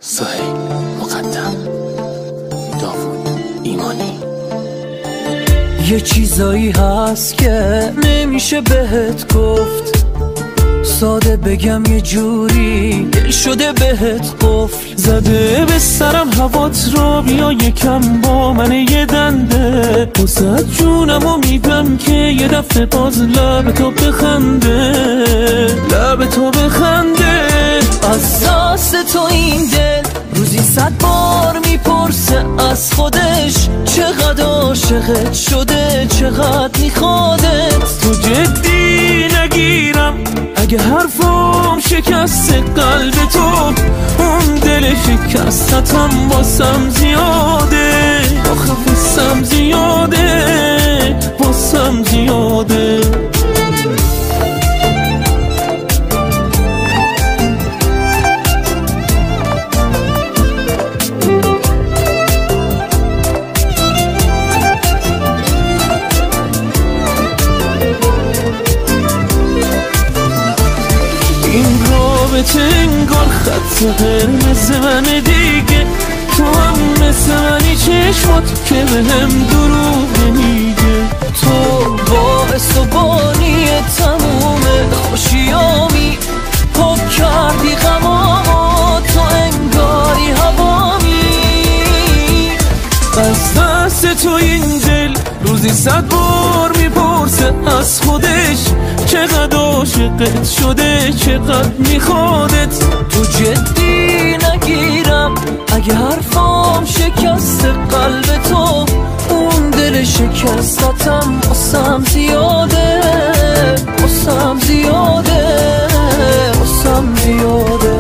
سهیل مقدم، داوود ایمانی. یه چیزایی هست که نمیشه بهت گفت، ساده بگم یه جوری دل شده بهت قفل زده به سرم هوات را بیا یکم با من یه دنده، وسط جونمو میدم که یه دفعه باز لب تو بخنده، لب تو بخنده. از دست تو این دل روزی 100 بار میپرسه از خودش، چقدر عاشقت شده، چقدر میخوادت. تو جدی نگیرم اگه حرفم شکست قلب تو، اون دل شکستتم واسم زیاده، آخه واسم زیاده، واسم زیاده. انگار خط قرمز من دیگه، تو هم مثل منی چشمات که بهم دروغ نمیگه. تو باعث و بانی تموم خوشیامی، پاک کردی غمامو، تو انگاری هوامی. از دست تو این دل روزی 100 بار میپرسه از خودش، چقدر عاشقت شده، چقدر میخوادت. تو جدی نگیرم اگه حرفام شکست قلب تو، اون دل شکستتم واسم زیاده، واسم زیاده، واسم زیاده.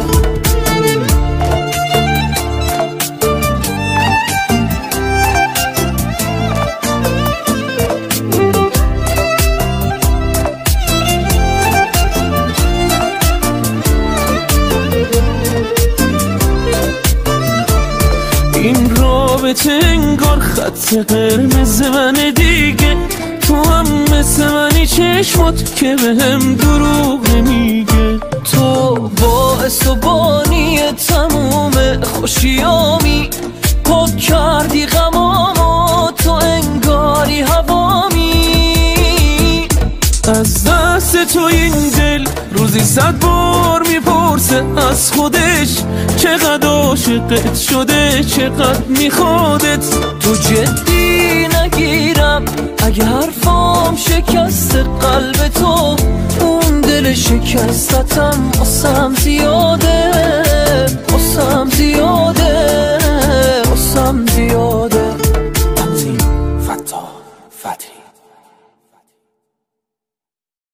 این رابطه انگار خط قرمز من دیگه، تو هم مثل منی چشمات که بهم دروغ نمیگه. تو باعث و بانی تموم خوشیامی، پاک کردی غمامو، تو انگاری هوامی. از دست تو این دل روزی 100 بار میپرسه از خودش، چقدر عاشقت شده، چقدر میخوادت. تو جدی نگیرم اگه حرفام شکست قلب تو، اون دل شکستتم واسم زیاده،